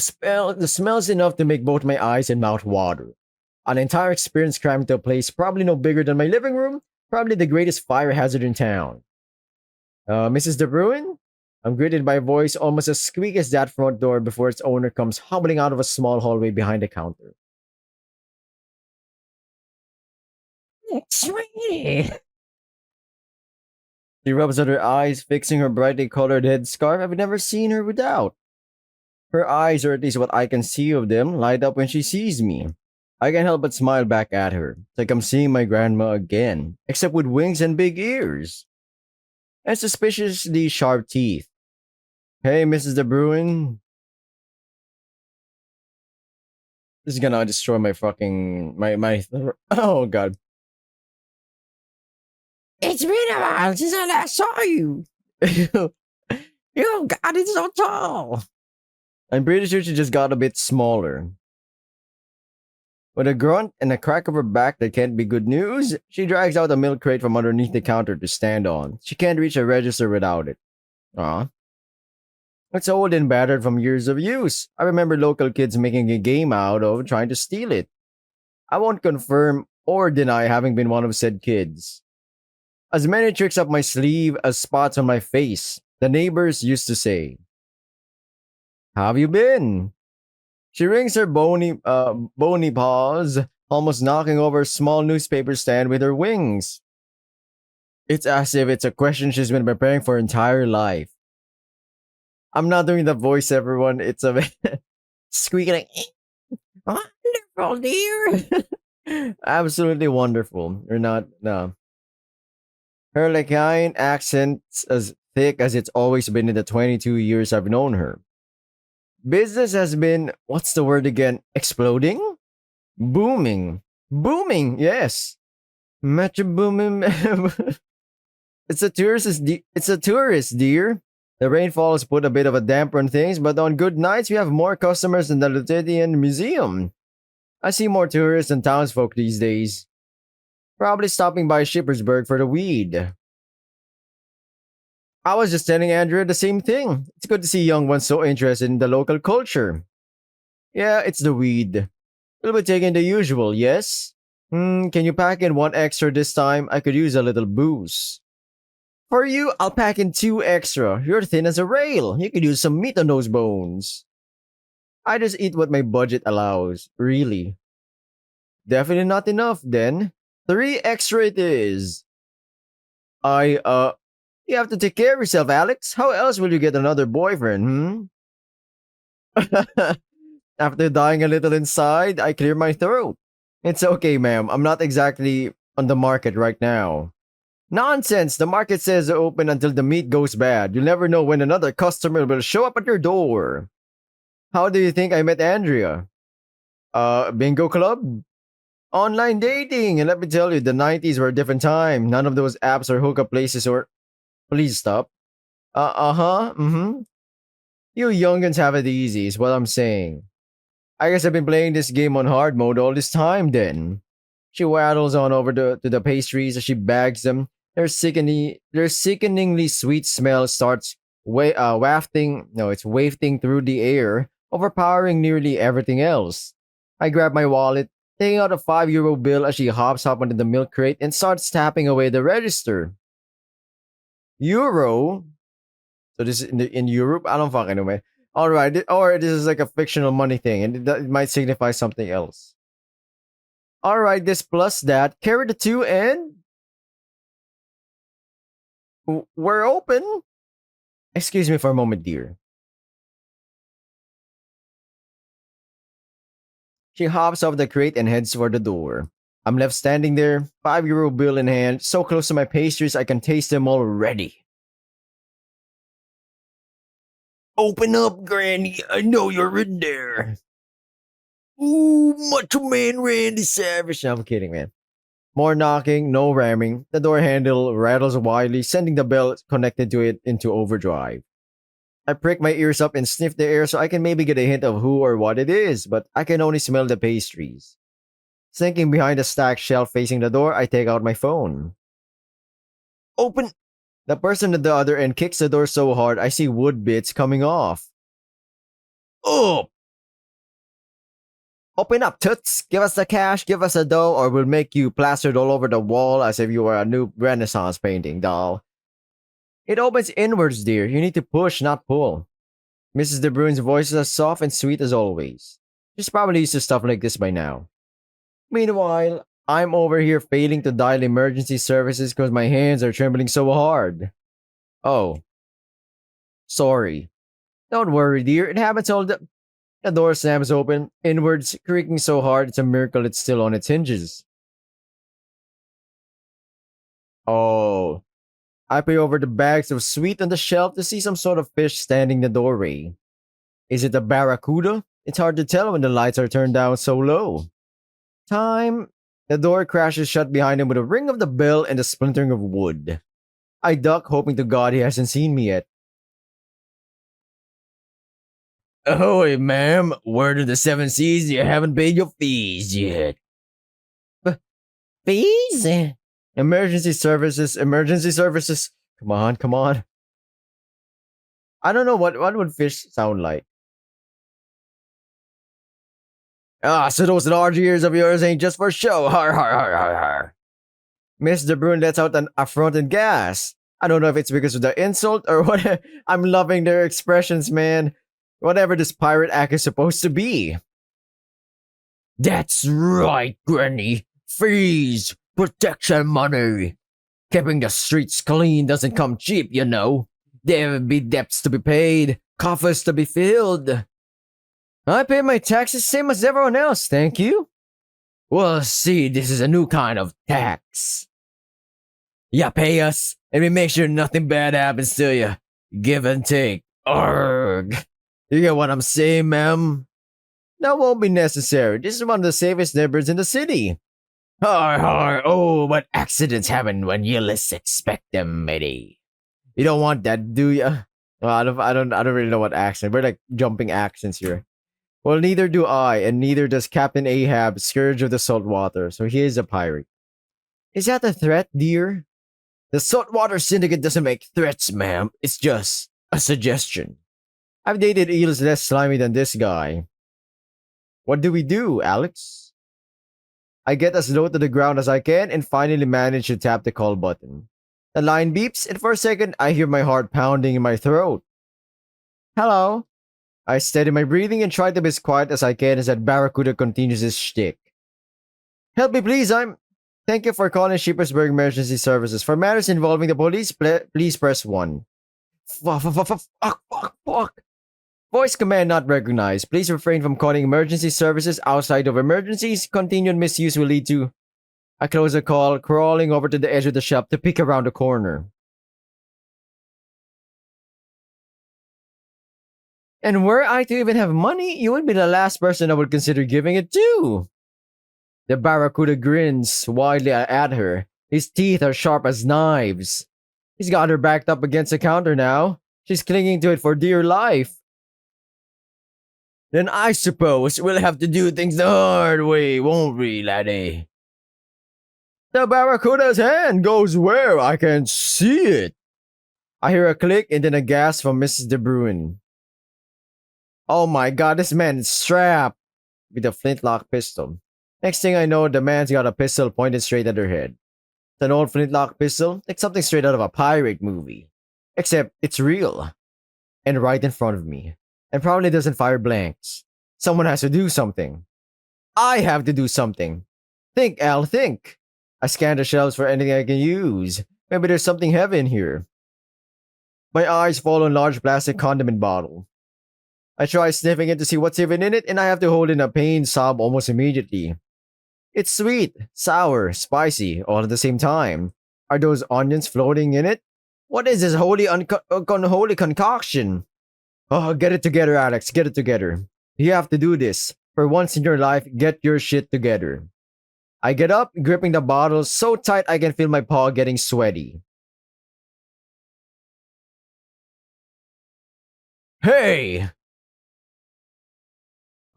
S1: smell's enough to make both my eyes and mouth water. An entire experience crammed into a place probably no bigger than my living room, probably the greatest fire hazard in town. Mrs. De Bruin? I'm greeted by a voice almost as squeaky as that front door before its owner comes hobbling out of a small hallway behind the counter. Sweetie. She rubs at her eyes, fixing her brightly colored headscarf. I've never seen her without. Her eyes, or at least what I can see of them, light up when she sees me. I can't help but smile back at her. It's like I'm seeing my grandma again, except with wings and big ears. And suspiciously sharp teeth. Hey, Mrs. De Bruin. This is gonna destroy my fucking oh god. It's been a while since I last saw you. You got it so tall. I'm pretty sure she just got a bit smaller. With a grunt and a crack of her back that can't be good news, she drags out a milk crate from underneath the counter to stand on. She can't reach a register without it. Ah, it's old and battered from years of use. I remember local kids making a game out of trying to steal it. I won't confirm or deny having been one of said kids. As many tricks up my sleeve as spots on my face, the neighbors used to say. How have you been? She rings her bony paws, almost knocking over a small newspaper stand with her wings. It's as if it's a question she's been preparing for her entire life. I'm not doing the voice, everyone. It's a squeaking like, wonderful, dear. Absolutely wonderful. Or not, no. Her Lacayan accent's as thick as it's always been in the 22 years I've known her. Business has been, what's the word again? Exploding? Booming. Booming, yes. Metro booming. It's a tourist, dear. The rainfall has put a bit of a damper on things, but on good nights we have more customers than the Lutherian Museum. I see more tourists than townsfolk these days. Probably stopping by Shippersburg for the weed. I was just telling Andrea the same thing. It's good to see young ones so interested in the local culture. Yeah, it's the weed. We'll be taking the usual, yes? Can you pack in one extra this time? I could use a little booze. For you, I'll pack in two extra. You're thin as a rail. You could use some meat on those bones. I just eat what my budget allows, really. Definitely not enough, then. Three extra it is. You have to take care of yourself, Alex. How else will you get another boyfriend, After dying a little inside, I clear my throat. It's okay, ma'am. I'm not exactly on the market right now. Nonsense! The market says open until the meat goes bad. You'll never know when another customer will show up at your door. How do you think I met Andrea? Bingo club? Online dating! And let me tell you, the 90s were a different time. None of those apps or hookup places or... Please stop. You youngins have it easy, is what I'm saying. I guess I've been playing this game on hard mode all this time then. She waddles on over to the pastries as she bags them, Their sickeningly sweet smell starts it's wafting through the air, overpowering nearly everything else. I grab my wallet, taking out a €5 bill as she hops up onto the milk crate and starts tapping away the register. Euro? So this is in Europe? I don't fucking know, man. All right, or this is like a fictional money thing, and it might signify something else. All right, this plus that. Carry the two, and we're open. Excuse me for a moment, dear. She hops off the crate and heads for the door. I'm left standing there, €5 bill in hand, so close to my pastries I can taste them already. Open up, Granny. I know you're in there. Ooh, Macho Man Randy Savage. No, I'm kidding, man. More knocking, no ramming. The door handle rattles wildly, sending the bell connected to it into overdrive. I prick my ears up and sniff the air so I can maybe get a hint of who or what it is, but I can only smell the pastries. Sinking behind a stacked shelf facing the door, I take out my phone. Open! The person at the other end kicks the door so hard I see wood bits coming off. Oh! Open up, toots! Give us the cash, give us the dough, or we'll make you plastered all over the wall as if you were a new Renaissance painting, doll. It opens inwards, dear. You need to push, not pull. Mrs. De Bruyn's voice is as soft and sweet as always. She's probably used to stuff like this by now. Meanwhile, I'm over here failing to dial emergency services because my hands are trembling so hard. Oh. Sorry. Don't worry, dear. It happens all the door slams open, inwards, creaking so hard it's a miracle it's still on its hinges. Oh. I peer over the bags of sweet on the shelf to see some sort of fish standing in the doorway. Is it a barracuda? It's hard to tell when the lights are turned down so low. Time. The door crashes shut behind him with a ring of the bell and a splintering of wood. I duck, hoping to God he hasn't seen me yet. Ahoy, ma'am. Word of the seven seas, you haven't paid your fees yet. Fees? Emergency services, emergency services. Come on, come on. I don't know what would fish sound like. Ah, so those large ears of yours ain't just for show. Har har har har har. Miss De Bruyn lets out an affronted gasp. I don't know if it's because of the insult or what. I'm loving their expressions, man. Whatever this pirate act is supposed to be. That's right, Granny. Fees, protection money. Keeping the streets clean doesn't come cheap, you know. There will be debts to be paid, coffers to be filled. I pay my taxes same as everyone else, thank you. Well, see, this is a new kind of tax. You pay us, and we make sure nothing bad happens to you. Give and take. Arrgh. You get what I'm saying, ma'am? That won't be necessary. This is one of the safest neighborhoods in the city. Har har. Oh, but accidents happen when you least expect them, matey. You don't want that, do you? Well, I don't really know what accent. We're like jumping accents here. Well, neither do I, and neither does Captain Ahab, Scourge of the Saltwater, so he is a pirate. Is that a threat, dear? The Saltwater Syndicate doesn't make threats, ma'am. It's just a suggestion. I've dated eels less slimy than this guy. What do we do, Alex? I get as low to the ground as I can and finally manage to tap the call button. The line beeps, and for a second, I hear my heart pounding in my throat. Hello? I steady my breathing and try to be as quiet as I can as that barracuda continues his shtick. Help me, please, Thank you for calling Shippensburg Emergency Services. For matters involving the police, please press 1. Fuck. Voice command not recognized. Please refrain from calling emergency services outside of emergencies. Continued misuse will lead to... I close the call, crawling over to the edge of the shop to peek around the corner. And were I to even have money, you would be the last person I would consider giving it to. The barracuda grins widely at her. His teeth are sharp as knives. He's got her backed up against the counter now. She's clinging to it for dear life. Then I suppose we'll have to do things the hard way, won't we, laddie? The barracuda's hand goes where I can see it. I hear a click and then a gasp from Mrs. De Bruin. Oh my god, this man is strapped with a flintlock pistol. Next thing I know, the man's got a pistol pointed straight at her head. It's an old flintlock pistol, like something straight out of a pirate movie. Except it's real. And right in front of me. And probably doesn't fire blanks. Someone has to do something. I have to do something. Think, Al, think. I scan the shelves for anything I can use. Maybe there's something heavy in here. My eyes fall on a large plastic condiment bottle. I try sniffing it to see what's even in it, and I have to hold in a pained sob almost immediately. It's sweet, sour, spicy, all at the same time. Are those onions floating in it? What is this unholy concoction? Oh, get it together, Alex, get it together. You have to do this. For once in your life, get your shit together. I get up, gripping the bottle so tight I can feel my paw getting sweaty. Hey!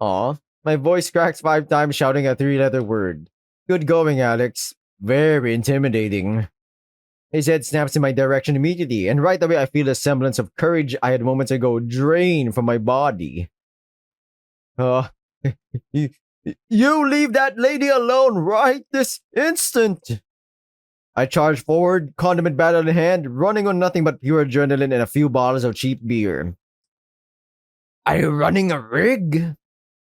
S1: Aw, my voice cracks 5 times shouting a 3-letter word. Good going, Alex. Very intimidating. His head snaps in my direction immediately, and right away I feel a semblance of courage I had moments ago drain from my body. Uh, you, you leave that lady alone right this instant! I charge forward, condiment battle in hand, running on nothing but pure adrenaline and a few bottles of cheap beer. Are you running a rig?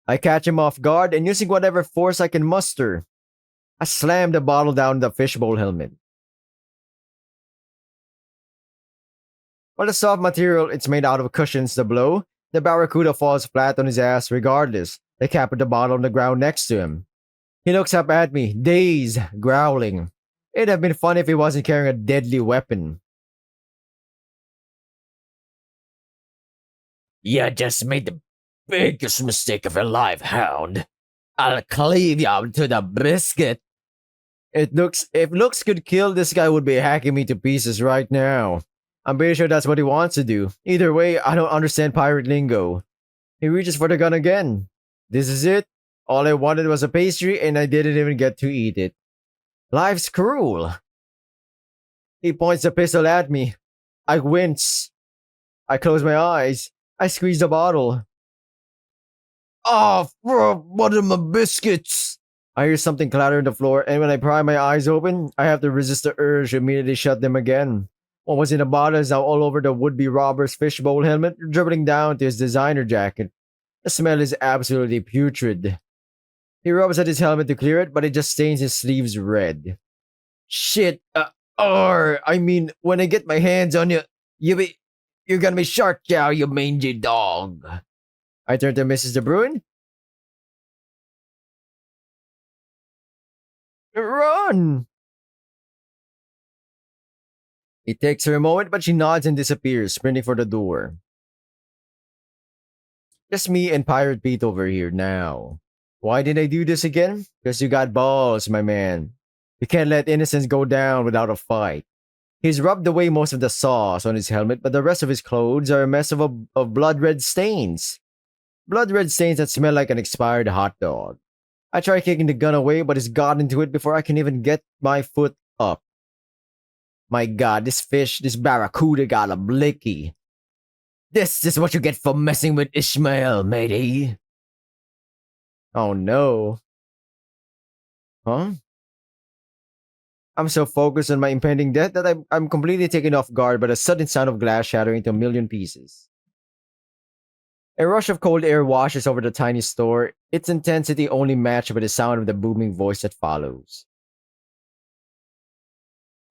S1: I catch him off guard and using whatever force I can muster, I slam the bottle down the fishbowl helmet. While the soft material it's made out of cushions the blow, the barracuda falls flat on his ass regardless, the cap of the bottle on the ground next to him. He looks up at me, dazed, growling. It'd have been fun if he wasn't carrying a deadly weapon. You just made the biggest mistake of your life, Hound. I'll cleave you to the biscuit. If looks could kill, this guy would be hacking me to pieces right now. I'm pretty sure that's what he wants to do. Either way, I don't understand pirate lingo. He reaches for the gun again. This is it. All I wanted was a pastry and I didn't even get to eat it. Life's cruel. He points the pistol at me. I wince. I close my eyes. I squeeze the bottle. Oh, what are my biscuits? I hear something clatter on the floor, and when I pry my eyes open, I have to resist the urge to immediately shut them again. What was in the bottle is now all over the would-be robber's fishbowl helmet, dribbling down to his designer jacket. The smell is absolutely putrid. He rubs at his helmet to clear it, but it just stains his sleeves red. Shit, I mean, when I get my hands on you, you're gonna be shark chow, you mangy dog. I turn to Mrs. De Bruin. Run! It takes her a moment, but she nods and disappears, sprinting for the door. Just me and Pirate Pete over here now. Why did I do this again? Because you got balls, my man. You can't let innocence go down without a fight. He's rubbed away most of the sauce on his helmet, but the rest of his clothes are a mess of blood-red stains. Blood-red stains that smell like an expired hot dog. I try kicking the gun away, but it's gotten into it before I can even get my foot up. My god, this barracuda got a blicky. This is what you get for messing with Ishmael, matey. Oh no. Huh? I'm so focused on my impending death that I'm completely taken off guard by the sudden sound of glass shattering into a million pieces. A rush of cold air washes over the tiny store, its intensity only matched by the sound of the booming voice that follows.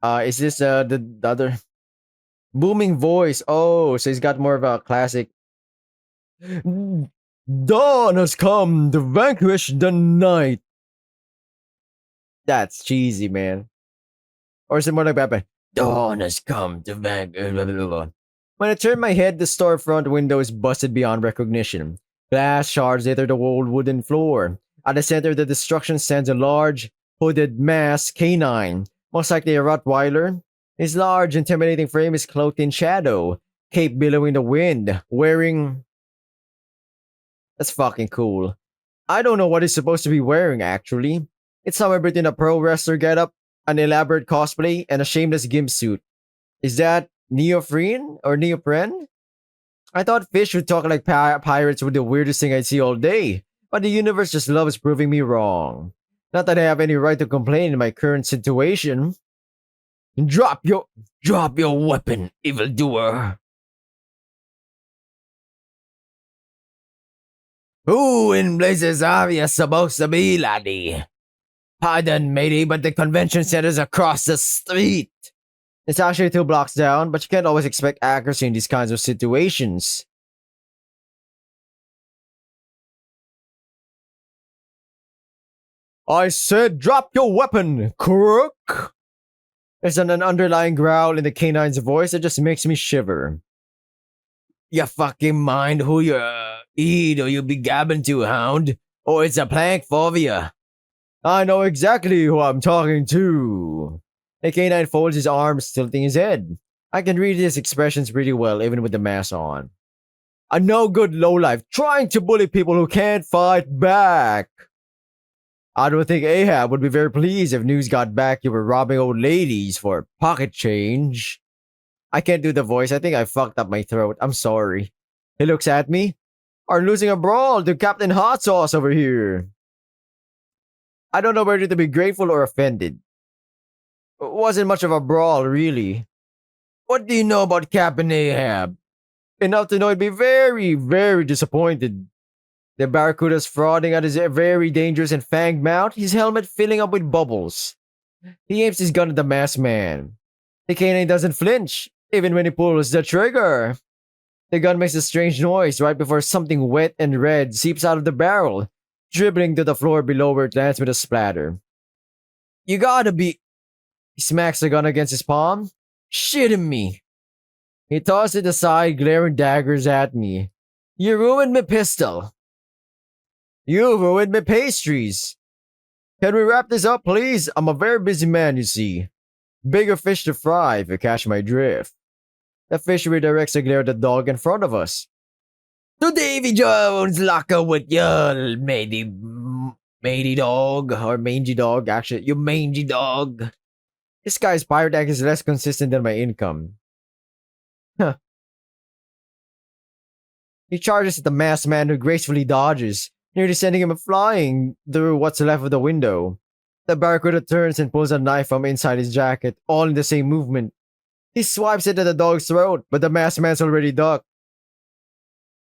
S1: Is this the other booming voice? Oh, so he's got more of a classic. Dawn has come to vanquish the night. That's cheesy, man. Or is it more like Batman? Dawn has come to vanquish. When I turn my head, the storefront window is busted beyond recognition. Glass shards litter the old wooden floor. At the center of the destruction stands a large, hooded masked canine, most likely a Rottweiler. His large, intimidating frame is cloaked in shadow, cape billowing the wind, wearing... That's fucking cool. I don't know what he's supposed to be wearing, actually. It's somewhere between a pro wrestler getup, an elaborate cosplay, and a shameless gimp suit. Is that neoprene or neoprene? I thought fish would talk like pirates were the weirdest thing I'd see all day, but the universe just loves proving me wrong. Not that I have any right to complain in my current situation. Drop your drop your weapon, evildoer. Who in blazes are you supposed to be, laddie? Pardon, matey, but the convention center's across the street. It's actually 2 blocks down, but you can't always expect accuracy in these kinds of situations. I said drop your weapon, crook! There's an underlying growl in the canine's voice that just makes me shiver. You fucking mind who you eat or you be gabbing to, hound? Or it's a plank for you. I know exactly who I'm talking to. The canine folds his arms, tilting his head. I can read his expressions pretty well, even with the mask on. A no-good lowlife trying to bully people who can't fight back. I don't think Ahab would be very pleased if news got back you were robbing old ladies for pocket change. I can't do the voice. I think I fucked up my throat. I'm sorry. He looks at me. Are losing a brawl to Captain Hot Sauce over here. I don't know whether to be grateful or offended. It wasn't much of a brawl, really. What do you know about Captain Ahab? Enough to know he'd be very, very disappointed. The barracuda's frothing at his very dangerous and fanged mouth, his helmet filling up with bubbles. He aims his gun at the masked man. The canine doesn't flinch, even when he pulls the trigger. The gun makes a strange noise right before something wet and red seeps out of the barrel, dribbling to the floor below where it lands with a splatter. You gotta be... He smacks the gun against his palm. Shitting me. He tosses it aside, glaring daggers at me. You ruined my pistol. You ruined my pastries. Can we wrap this up, please? I'm a very busy man, you see. Bigger fish to fry, if you catch my drift. The fish redirects a glare at the dog in front of us. To Davy Jones, lock up with you, matey dog, or mangy dog, actually, you mangy dog. This guy's pirate act is less consistent than my income. Huh. He charges at the masked man who gracefully dodges, nearly sending him flying through what's left of the window. The barracuda turns and pulls a knife from inside his jacket, all in the same movement. He swipes it at the dog's throat, but the masked man's already ducked.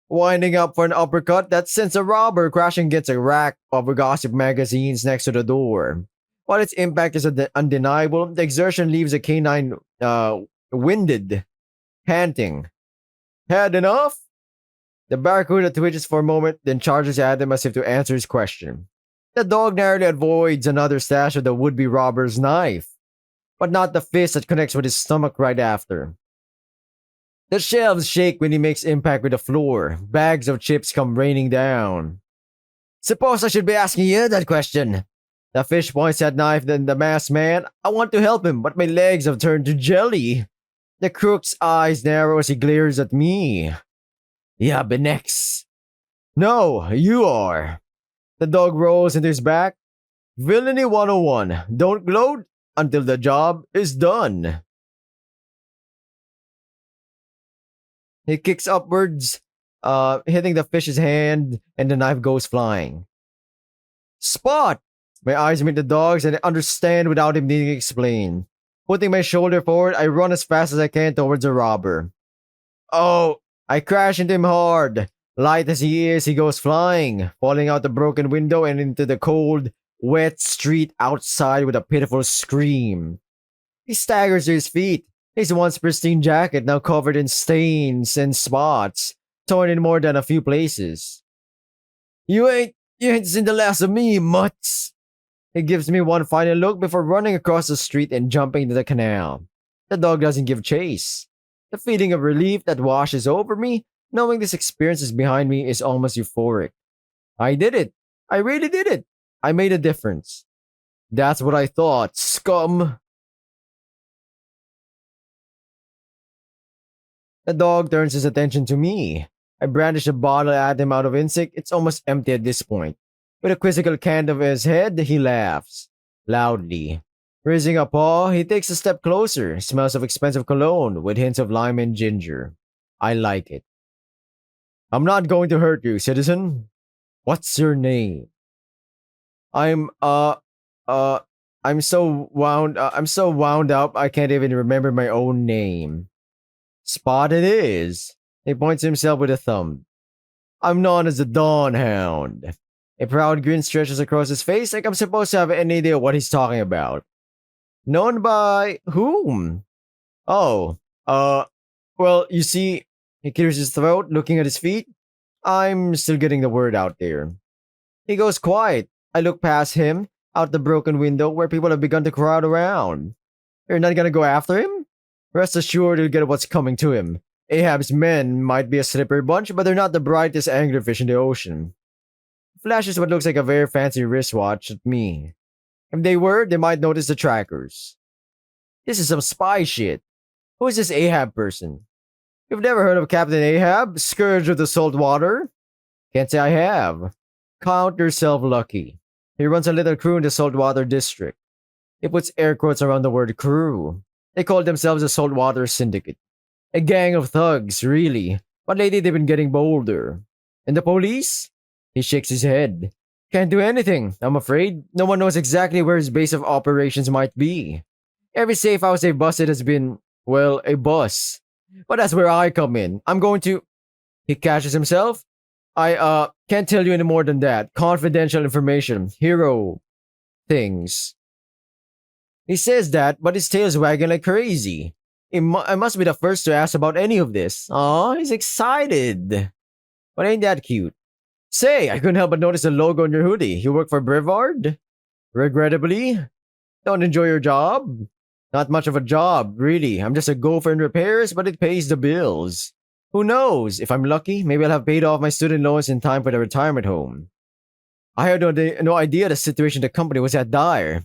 S1: Winding up for an uppercut that sends a robber crashing against a rack of gossip magazines next to the door. While its impact is undeniable, the exertion leaves the canine winded, panting. Had enough? The barracuda twitches for a moment, then charges at him as if to answer his question. The dog narrowly avoids another slash of the would-be robber's knife, but not the fist that connects with his stomach right after. The shelves shake when he makes impact with the floor. Bags of chips come raining down. Suppose I should be asking you that question. The fish points at knife, then the masked man. I want to help him, but my legs have turned to jelly. The crook's eyes narrow as he glares at me. Yeah, but next. No, you are. The dog rolls into his back. Villainy 101. Don't gloat until the job is done. He kicks upwards, hitting the fish's hand, and the knife goes flying. Spot! My eyes meet the dog's and I understand without him needing to explain. Putting my shoulder forward, I run as fast as I can towards the robber. Oh, I crash into him hard. Light as he is, he goes flying, falling out the broken window and into the cold, wet street outside with a pitiful scream. He staggers to his feet, his once pristine jacket now covered in stains and spots, torn in more than a few places. You ain't seen the last of me, mutts. He gives me one final look before running across the street and jumping into the canal. The dog doesn't give chase. The feeling of relief that washes over me, knowing this experience is behind me, is almost euphoric. I did it. I really did it. I made a difference. That's what I thought, scum. The dog turns his attention to me. I brandish a bottle at him out of instinct. It's almost empty at this point. With a quizzical cant of his head, he laughs. Loudly. Raising a paw, he takes a step closer, smells of expensive cologne with hints of lime and ginger. I like it. I'm not going to hurt you, citizen. What's your name? I'm uh I'm so wound up I can't even remember my own name. Spot it is. He points to himself with a thumb. I'm known as the Dawn Hound. A proud grin stretches across his face like I'm supposed to have any idea what he's talking about. Known by whom? Oh, well, you see, he clears his throat, looking at his feet. I'm still getting the word out there. He goes quiet. I look past him, out the broken window where people have begun to crowd around. You're not gonna go after him? Rest assured he'll get what's coming to him. Ahab's men might be a slippery bunch, but they're not the brightest anglerfish in the ocean. Flashes what looks like a very fancy wristwatch at me. If they were, they might notice the trackers. This is some spy shit. Who is this Ahab person? You've never heard of Captain Ahab, Scourge of the Salt Water? Can't say I have. Count yourself lucky. He runs a little crew in the Saltwater District. He puts air quotes around the word crew. They call themselves the Saltwater Syndicate. A gang of thugs, really. But lately they've been getting bolder. And the police? He shakes his head. Can't do anything, I'm afraid. No one knows exactly where his base of operations might be. Every safe house they've busted has been, well, a bus. But that's where I come in. I'm going to... He catches himself. I can't tell you any more than that. Confidential information. Hero things. He says that, but his tail's wagging like crazy. I must be the first to ask about any of this. Aw, he's excited. But ain't that cute? Say, I couldn't help but notice the logo on your hoodie. You work for Brevard? Regrettably? Don't enjoy your job? Not much of a job, really. I'm just a gopher in repairs, but it pays the bills. Who knows? If I'm lucky, maybe I'll have paid off my student loans in time for the retirement home. I had no idea the situation of the company was that dire.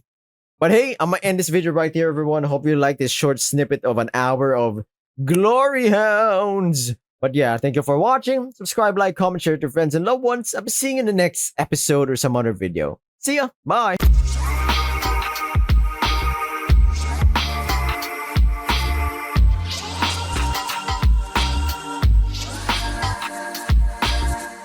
S1: But hey, I'm gonna end this video right here, everyone. Hope you like this short snippet of an hour of Glory Hounds. But yeah, thank you for watching. Subscribe, like, comment, share with your friends and loved ones. I'll be seeing you in the next episode or some other video. See ya. Bye.